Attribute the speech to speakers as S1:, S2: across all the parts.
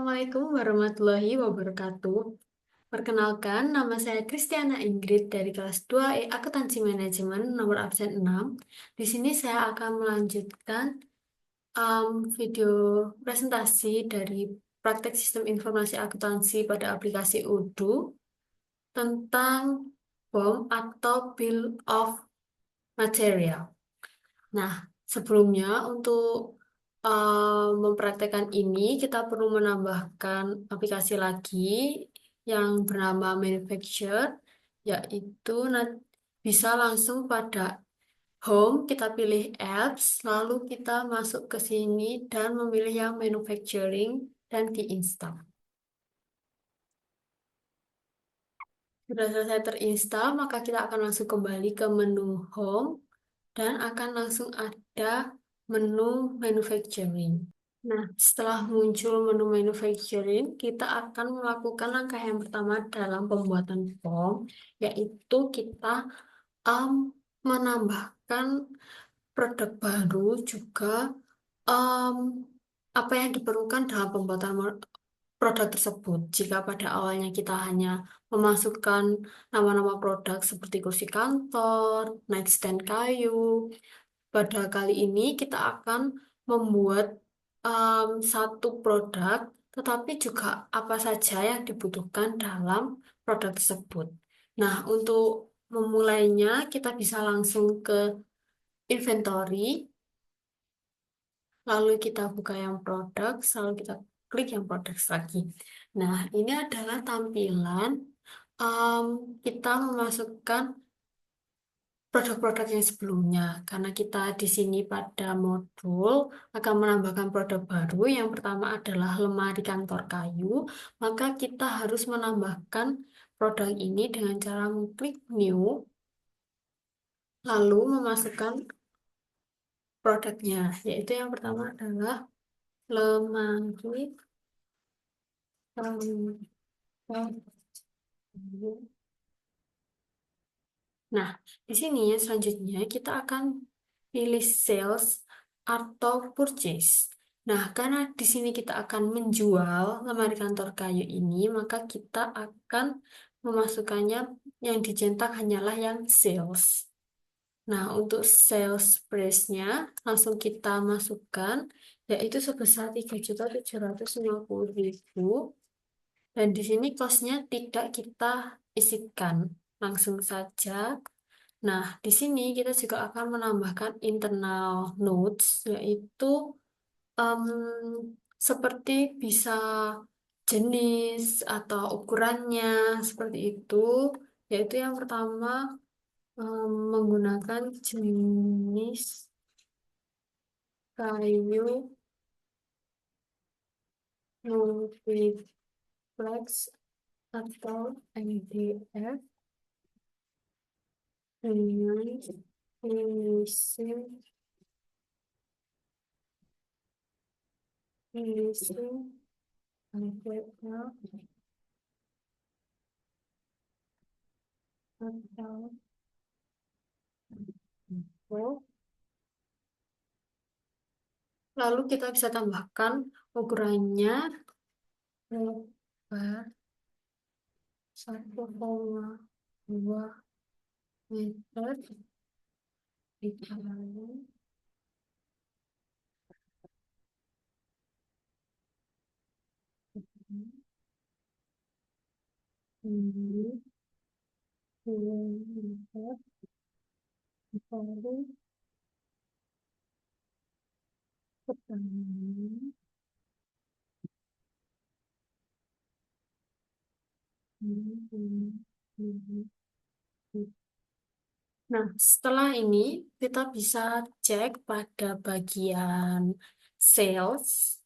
S1: Assalamualaikum warahmatullahi wabarakatuh. Perkenalkan, nama saya Kristiana Ingrid dari kelas 2E Akuntansi Manajemen nomor absen 6. Di sini saya akan melanjutkan video presentasi dari praktek sistem informasi akuntansi pada aplikasi Odoo tentang BOM atau Bill of Material. Nah, sebelumnya untuk mempraktekkan ini, kita perlu menambahkan aplikasi lagi yang bernama Manufacture, yaitu bisa langsung pada Home, kita pilih Apps, lalu kita masuk ke sini dan memilih yang Manufacturing dan diinstal. Sudah selesai terinstall, maka kita akan langsung kembali ke menu Home dan akan langsung ada menu manufacturing. Nah, setelah muncul menu manufacturing, kita akan melakukan langkah yang pertama dalam pembuatan form, yaitu kita um, menambahkan produk baru juga um, apa yang diperlukan dalam pembuatan produk tersebut. Jika pada awalnya kita hanya memasukkan nama-nama produk seperti kursi kantor, nightstand kayu, pada kali ini kita akan membuat satu produk, tetapi juga apa saja yang dibutuhkan dalam produk tersebut. Nah, untuk memulainya, kita bisa langsung ke inventory, lalu kita buka yang produk, lalu kita klik yang produk lagi. Nah, ini adalah tampilan em, kita memasukkan produk-produk yang sebelumnya, karena kita di sini pada modul akan menambahkan produk baru. Yang pertama adalah lemari kantor kayu, maka kita harus menambahkan produk ini dengan cara mengklik new, lalu memasukkan produknya, yaitu yang pertama adalah lemari kantor kayu. Nah, di sini selanjutnya kita akan pilih sales atau purchase. Nah, karena di sini kita akan menjual lemari kantor kayu ini, maka kita akan memasukkannya yang dicetak hanyalah yang sales. Nah, untuk sales price-nya langsung kita masukkan, yaitu sebesar 3.750.000. Dan di sini cost-nya tidak kita isikan, langsung saja. Nah, di sini kita juga akan menambahkan internal notes, yaitu em, seperti bisa jenis atau ukurannya, seperti itu. Yaitu yang pertama menggunakan jenis kayu multiplex atau MDF dengan finishing MDF atau box. Lalu kita bisa tambahkan ukurannya lebar 1,2 meter dikali ini 2 meter dikali keterangan ini. Nah, setelah ini kita bisa cek pada bagian sales.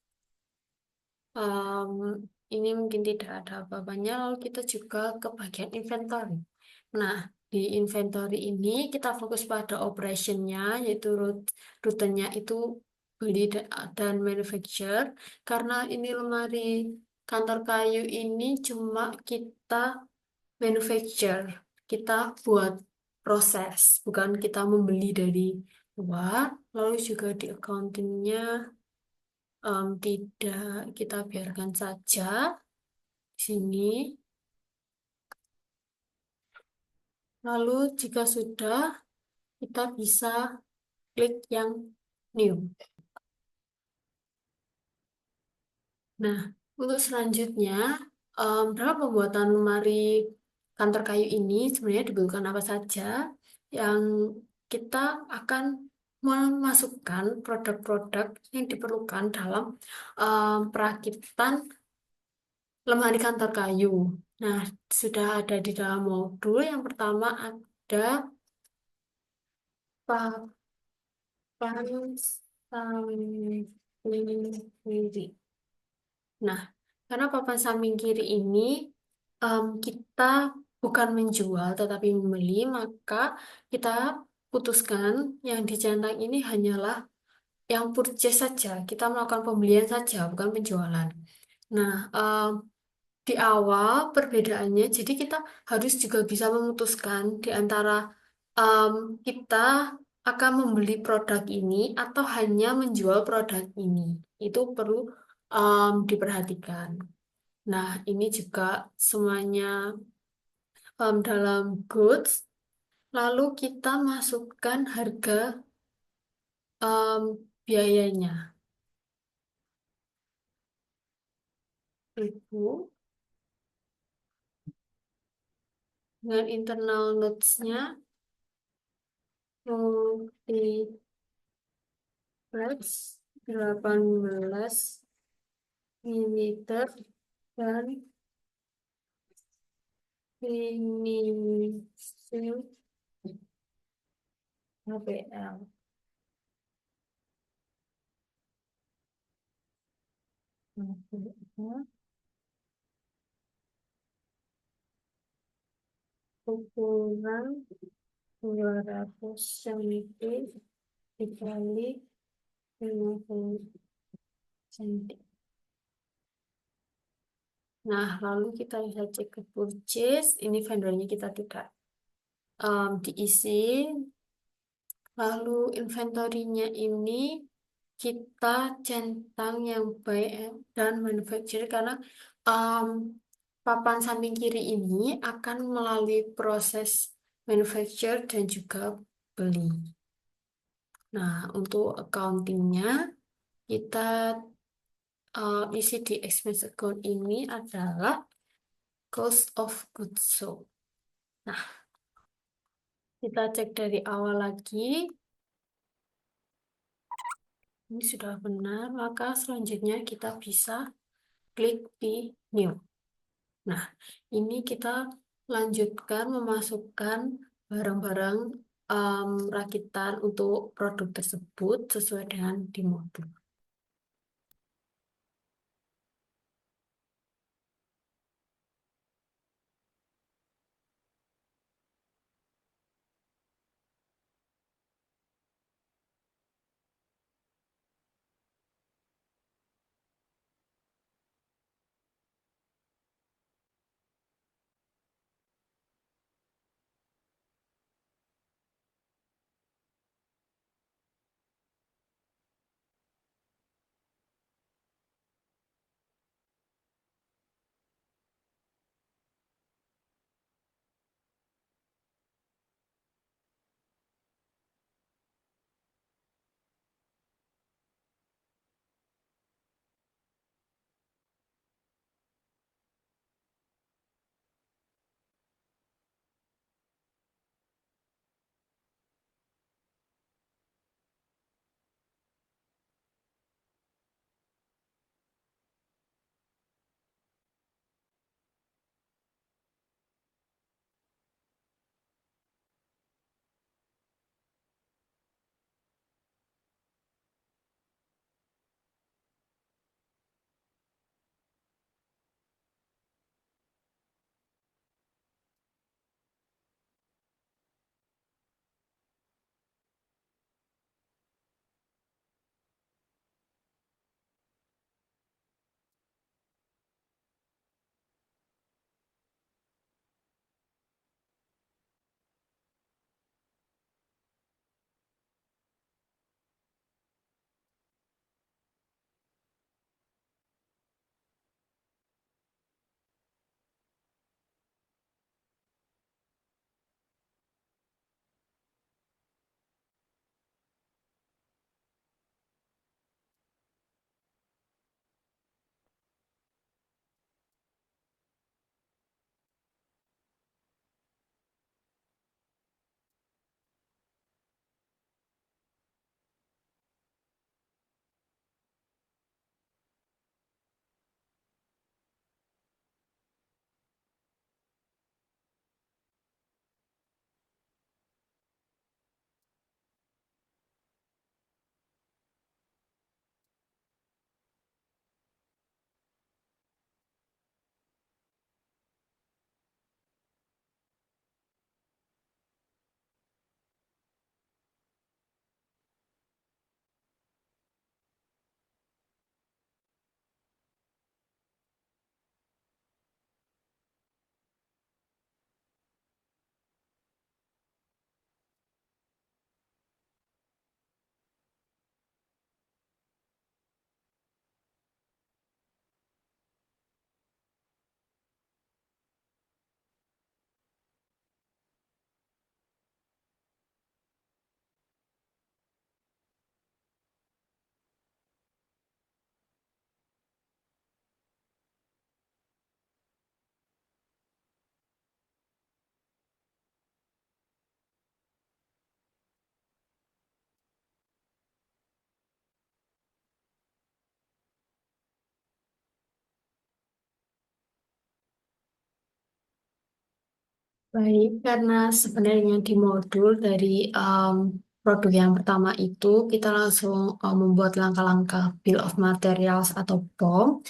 S1: Em, ini mungkin tidak ada apa-apanya, lalu kita juga ke bagian inventory. Nah, di inventory ini kita fokus pada operationnya, yaitu rutenya itu beli dan manufacture. Karena ini lemari kantor kayu ini cuma kita manufacture, kita buat proses, bukan kita membeli dari luar. Lalu juga di accountingnya Tidak, kita biarkan saja di sini. Lalu jika sudah, kita bisa klik yang new. Nah, untuk selanjutnya, dalam pembuatan lemari kantor kayu ini sebenarnya dibutuhkan apa saja yang kita akan memasukkan produk-produk yang diperlukan dalam perakitan lemari kantor kayu. Nah, sudah ada di dalam modul. Yang pertama ada papan samping kiri. Nah, karena papan samping kiri ini kita bukan menjual tetapi membeli, maka kita putuskan yang dicentang ini hanyalah yang purchase saja. Kita melakukan pembelian saja, bukan penjualan. Nah, di awal perbedaannya, jadi kita harus juga bisa memutuskan di antara em, kita akan membeli produk ini atau hanya menjual produk ini. Itu perlu diperhatikan. Nah, ini juga semuanya dalam goods. Lalu kita masukkan harga biayanya. Itu dengan internal notes-nya multi 18 mililiter dan vinil HPL. Ukuran 200 cm dikali 50 cm. Nah, lalu kita bisa cek ke purchase. Ini vendornya kita tidak diisi. Lalu inventorinya ini kita centang yang buy dan manufacture karena um, papan samping kiri ini akan melalui proses manufacture dan juga beli. Nah, untuk accountingnya kita isi di expense account ini adalah cost of goods sold. Nah, kita cek dari awal lagi. Ini sudah benar, maka selanjutnya kita bisa klik di new. Nah, ini kita lanjutkan memasukkan barang-barang rakitan untuk produk tersebut sesuai dengan di modul. Baik, karena sebenarnya di modul dari um, produk yang pertama itu kita langsung membuat langkah-langkah Bill of Materials atau BOM.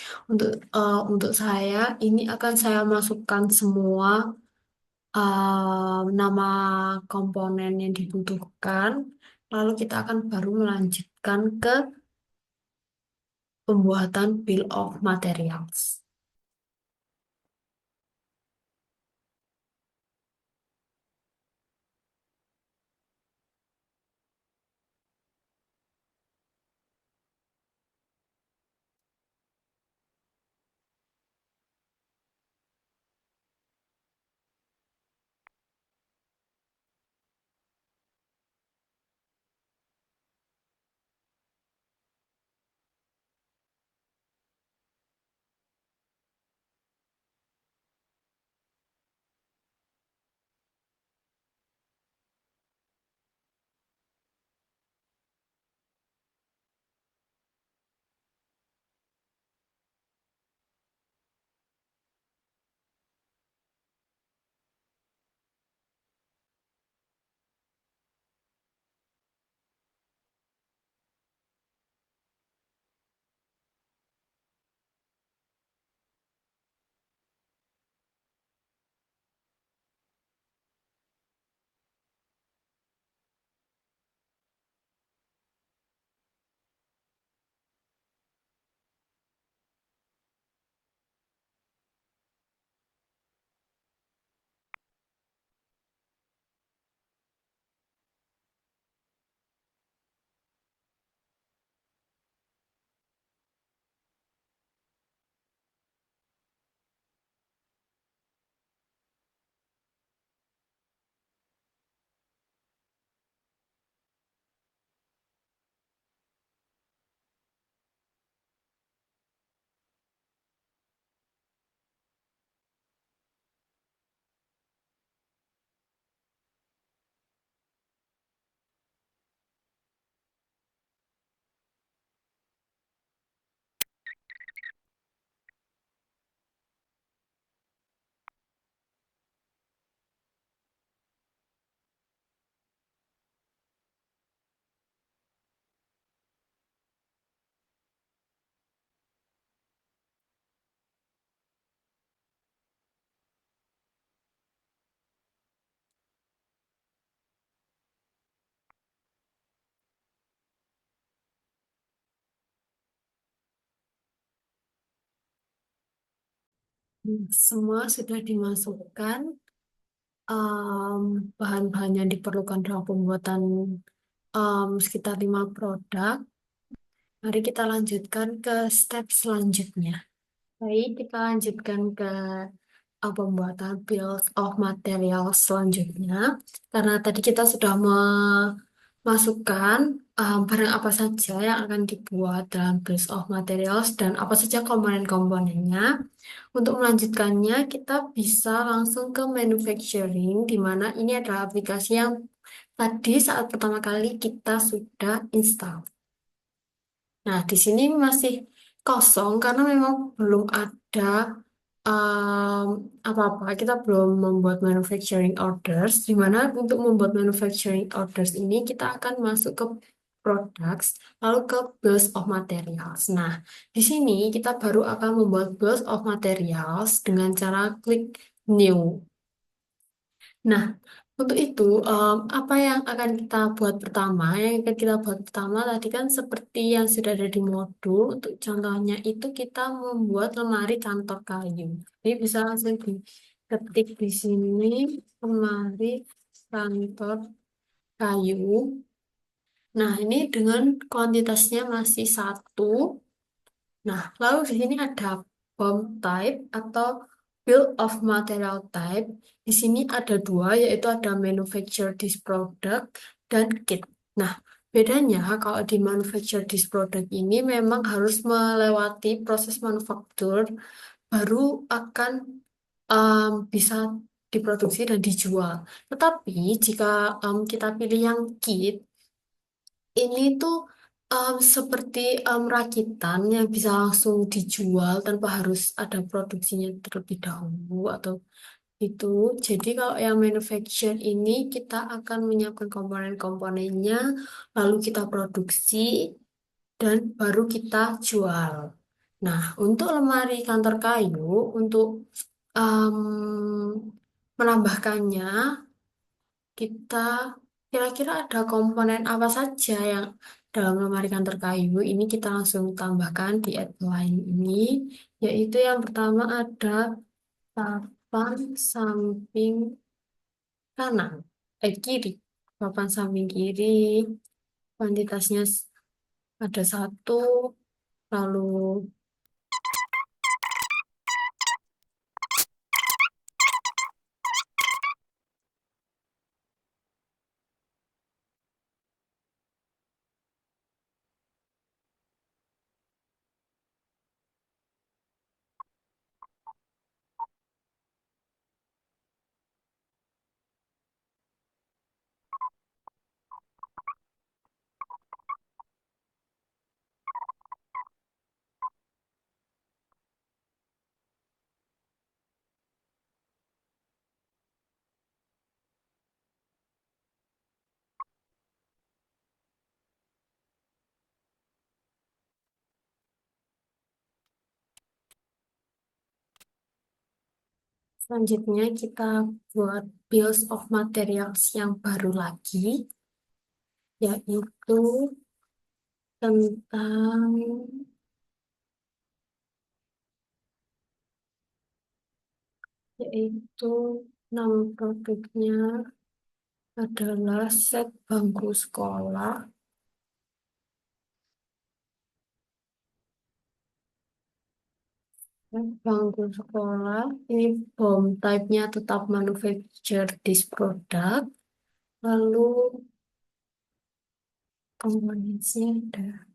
S1: Untuk saya ini akan saya masukkan semua nama komponen yang dibutuhkan. Lalu kita akan baru melanjutkan ke pembuatan Bill of Materials. Semua sudah dimasukkan bahan-bahan yang diperlukan dalam pembuatan sekitar 5 produk. Mari kita lanjutkan ke step selanjutnya. Baik, kita lanjutkan ke pembuatan Bills of Material selanjutnya. Karena tadi kita sudah memasukkan barang apa saja yang akan dibuat dalam Bills of Materials dan apa saja komponen-komponennya. Untuk melanjutkannya, kita bisa langsung ke manufacturing, di mana ini adalah aplikasi yang tadi saat pertama kali kita sudah install. Nah, di sini masih kosong karena memang belum ada em, apa-apa. Kita belum membuat manufacturing orders, di mana untuk membuat manufacturing orders ini kita akan masuk ke products, lalu ke bills of materials. Nah, di sini kita baru akan membuat bills of materials dengan cara klik new. Nah, untuk itu, apa yang akan kita buat pertama? Yang akan kita buat pertama tadi kan seperti yang sudah ada di modul. Untuk contohnya itu kita membuat lemari kantor kayu. Jadi bisa langsung diketik di sini, lemari kantor kayu. Nah, ini dengan kuantitasnya masih satu. Nah, lalu di sini ada BOM type atau Bill of Material type. Di sini ada dua, yaitu ada Manufacture this product dan kit. Nah, bedanya kalau di Manufacture this product ini memang harus melewati proses manufaktur, baru akan bisa diproduksi dan dijual. Tetapi jika kita pilih yang kit, ini tuh seperti rakitan yang bisa langsung dijual tanpa harus ada produksinya terlebih dahulu atau Itu, jadi kalau yang manufacture ini kita akan menyiapkan komponen-komponennya, lalu kita produksi, dan baru kita jual. Nah, untuk lemari kantor kayu, untuk menambahkannya, kita kira-kira ada komponen apa saja yang dalam lemari kantor kayu. Ini kita langsung tambahkan di outline ini, yaitu yang pertama ada papan samping kanan, kiri, papan samping kiri, kuantitasnya ada satu, lalu selanjutnya kita buat bills of materials yang baru lagi, yaitu tentang yaitu nama produknya adalah set bangku sekolah. Bangku sekolah ini BOM type-nya tetap manufacture this product. Lalu komponennya ada.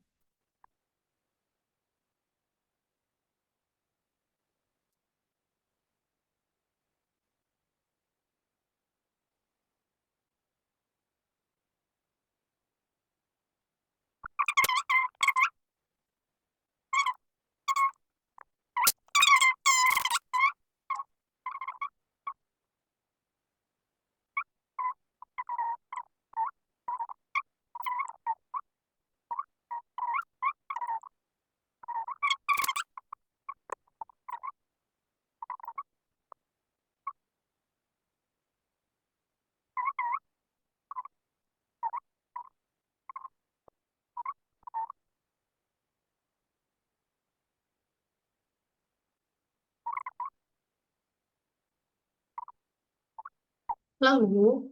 S1: Lalu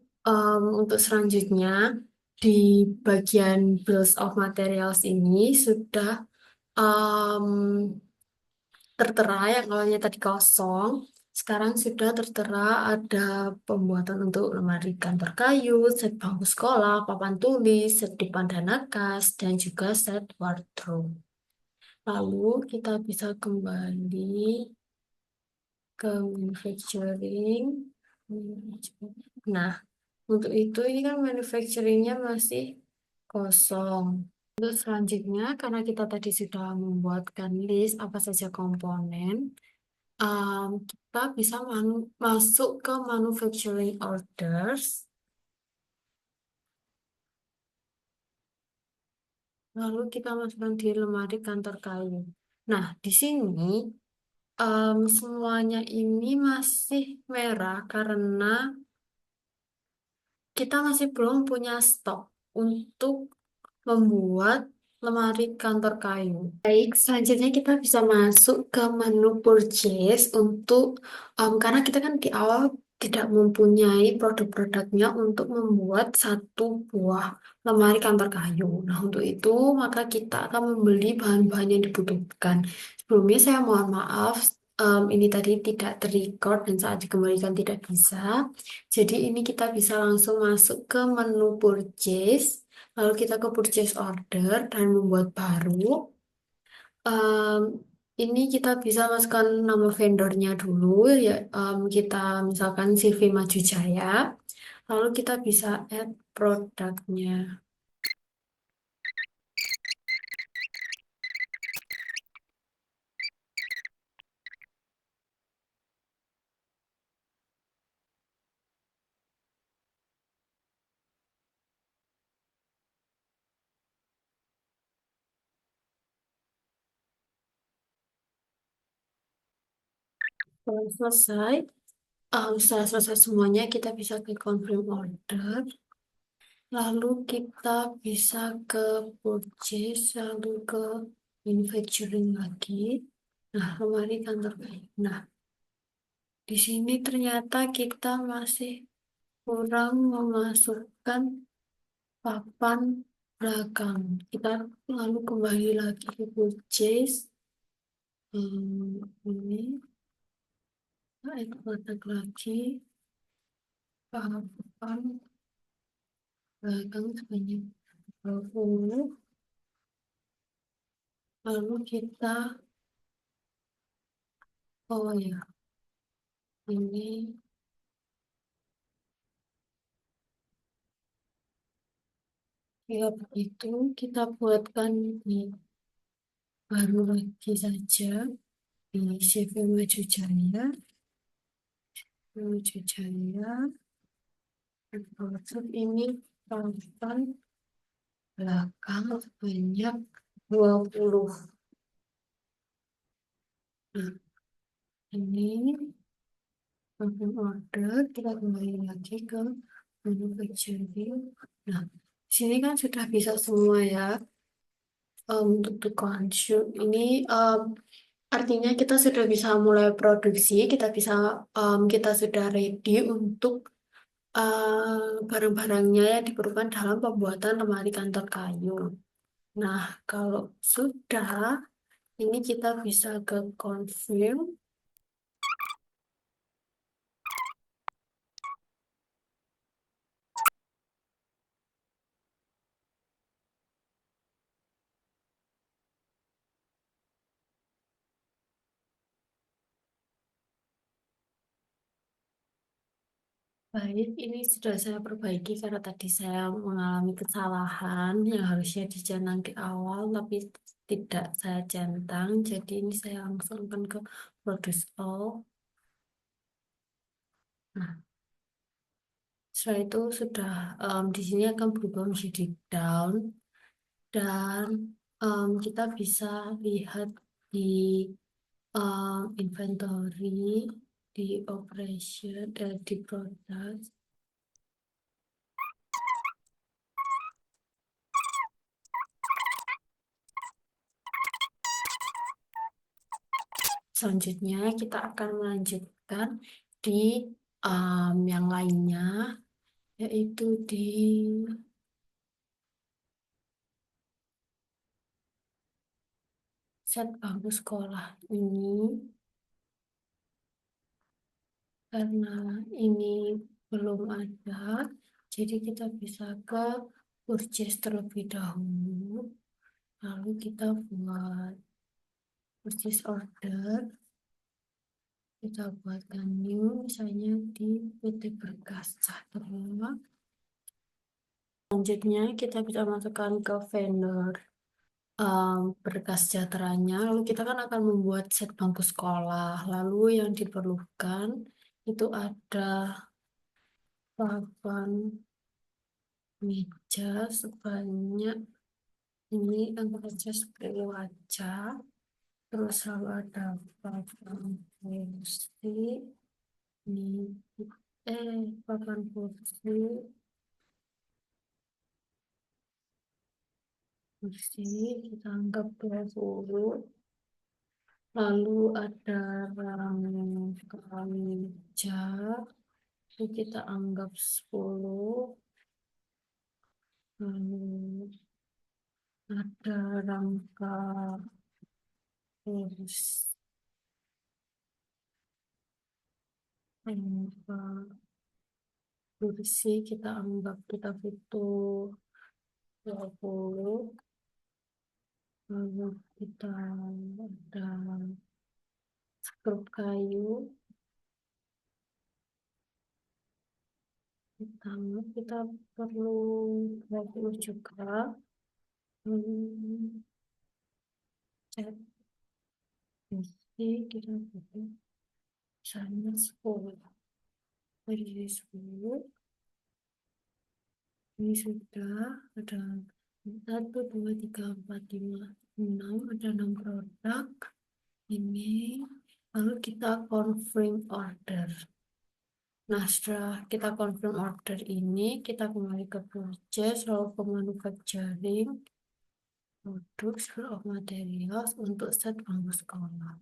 S1: untuk selanjutnya di bagian bills of materials ini sudah em, tertera yang awalnya tadi kosong, sekarang sudah tertera ada pembuatan untuk lemari kantor kayu, set bangku sekolah, papan tulis, set dipan dan nakas, dan juga set wardrobe. Lalu kita bisa kembali ke manufacturing. Nah, untuk itu ini kan manufacturingnya masih kosong. Untuk selanjutnya, karena kita tadi sudah membuatkan list apa saja komponen, kita bisa masuk ke manufacturing orders, lalu kita masukkan di lemari kantor kayu. Nah, di sini semuanya ini masih merah karena kita masih belum punya stok untuk membuat lemari kantor kayu. Baik, selanjutnya kita bisa masuk ke menu purchase untuk karena kita kan di awal tidak mempunyai produk-produknya untuk membuat satu buah lemari kantor kayu. Nah, untuk itu maka kita akan membeli bahan-bahan yang dibutuhkan. Sebelumnya saya mohon maaf, ini tadi tidak terrecord dan saat dikembalikan tidak bisa. Jadi ini kita bisa langsung masuk ke menu purchase. Lalu kita ke purchase order dan membuat baru. Em, ini kita bisa masukkan nama vendornya dulu ya. Kita misalkan CV Maju Jaya. Lalu kita bisa add produknya. Setelah selesai, setelah selesai semuanya, kita bisa ke confirm order. Lalu kita bisa ke purchase, lalu ke manufacturing lagi. Nah, lemari kantor kayu. Nah, di sini ternyata kita masih kurang memasukkan papan belakang. Kita lalu kembali lagi ke purchase. Ini kita kotak lagi papan belakang sebanyak 20. Lalu kita, oh ya, ini ya begitu kita buatkan di baru lagi saja di CV Maju Jaya. Maju Jaya. Maksud ini papan belakang sebanyak 20. Nah, ini papan order, kita kembali lagi ke manufacturing. Nah, di sini kan sudah bisa semua ya. Untuk the consume ini artinya kita sudah bisa mulai produksi, kita sudah ready untuk barang-barangnya yang diperlukan dalam pembuatan lemari kantor kayu. Nah, kalau sudah, ini kita bisa ke confirm. Baik, ini sudah saya perbaiki karena tadi saya mengalami kesalahan yang harusnya dicanang di awal, tapi tidak saya centang. Jadi ini saya langsungkan ke produce all. Nah, setelah itu sudah di sini akan berubah menjadi down dan kita bisa lihat di inventory, di operation, di product. Selanjutnya kita akan melanjutkan di yang lainnya, yaitu di set bangku sekolah ini. Karena ini belum ada, jadi kita bisa ke purchase terlebih dahulu. Lalu kita buat purchase order. Kita buatkan new, misalnya di PT Berkas Cahtera. Selanjutnya kita bisa masukkan ke vendor berkas sejahteranya. Lalu kita kan akan membuat set bangku sekolah. Lalu yang diperlukan itu ada papan meja sebanyak ini, anggap saja seperti wajah. Terus lalu ada papan kursi. Ini papan kursi kita anggap 20. Lalu ada rangka meja, itu kita anggap 10. Lalu ada rangka kursi, rangka kursi kita anggap kita butuh 20. Lalu kita ada skrup kayu, kita perlu 20 juga. Cat besi kita butuh misalnya 10. Dari 10 ini sudah ada 1, 2, 3, 4, 5, 6, ada 6 produk. Ini Lalu kita confirm order. Nah, setelah kita confirm order ini, kita kembali ke purchase, lalu ke manufacturing, produk, bill of materials untuk set bangku sekolah.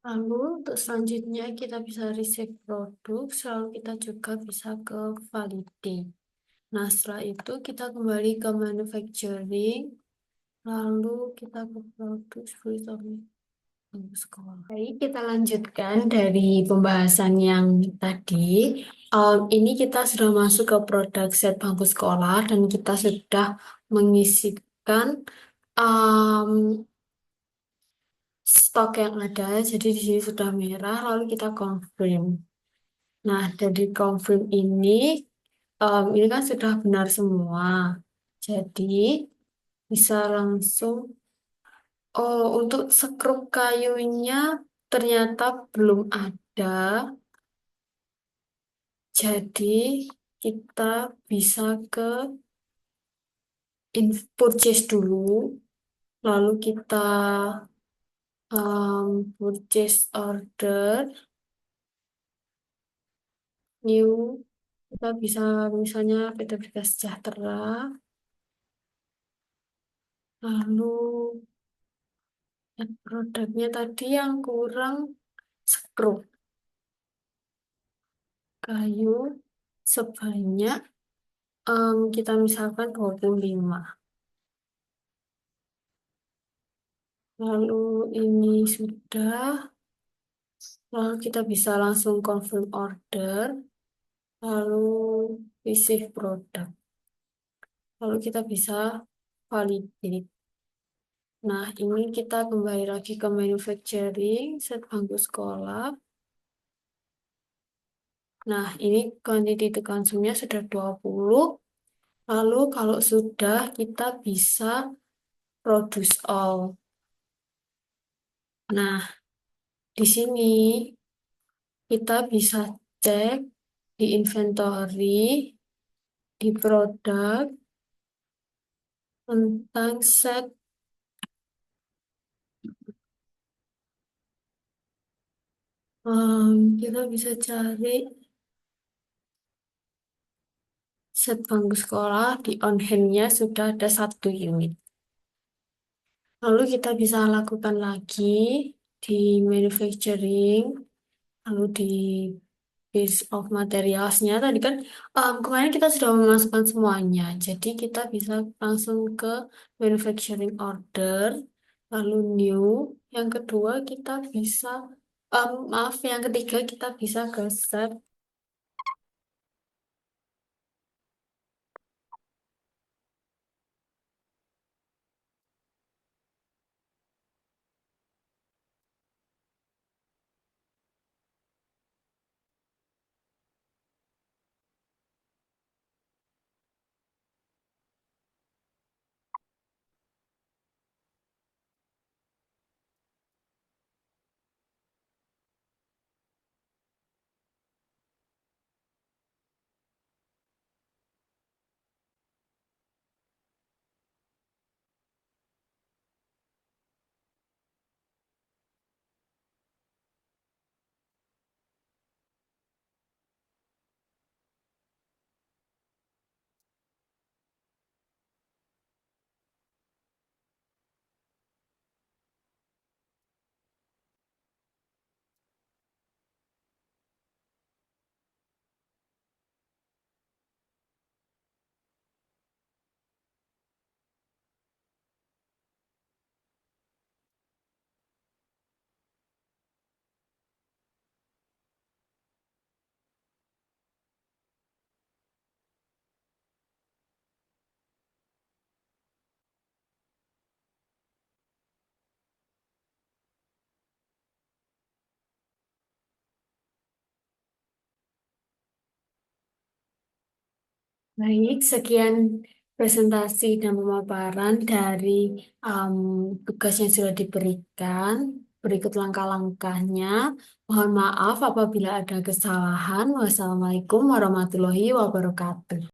S1: Lalu untuk selanjutnya kita bisa receive produk, selalu kita juga bisa ke validate. Nah, setelah itu kita kembali ke manufacturing, lalu kita ke produk, sekolah. Baik, kita lanjutkan dari pembahasan yang tadi. Ini kita sudah masuk ke produk set bangku sekolah dan kita sudah mengisikan um, stok yang ada. Jadi di sini sudah merah, lalu kita confirm. Nah, dari confirm ini kan sudah benar semua. Jadi bisa langsung. Oh, untuk sekrup kayunya ternyata belum ada. Jadi kita bisa ke purchase dulu, lalu kita purchase order, new, kita bisa misalnya PT Brika Sejahtera, lalu produknya tadi yang kurang skrup kayu sebanyak kita misalkan 25. Lalu ini sudah. Lalu kita bisa langsung confirm order, lalu receive product. Lalu kita bisa validate. Nah, ini kita kembali lagi ke manufacturing, set bangku sekolah. Nah, ini quantity to consume-nya sudah 20. Lalu kalau sudah, kita bisa produce all. Nah, di sini kita bisa cek di inventory, di produk, tentang set kita bisa cari set bangku sekolah di on hand-nya sudah ada 1 unit. Lalu kita bisa lakukan lagi di manufacturing, lalu di base of materials-nya. Tadi kan kemarin kita sudah memasukkan semuanya. Jadi kita bisa langsung ke manufacturing order, lalu new. Yang kedua kita bisa, maaf, yang ketiga kita bisa ke set. Baik, sekian presentasi dan pemaparan dari um, tugas yang sudah diberikan. Berikut langkah-langkahnya. Mohon maaf apabila ada kesalahan. Wassalamualaikum warahmatullahi wabarakatuh.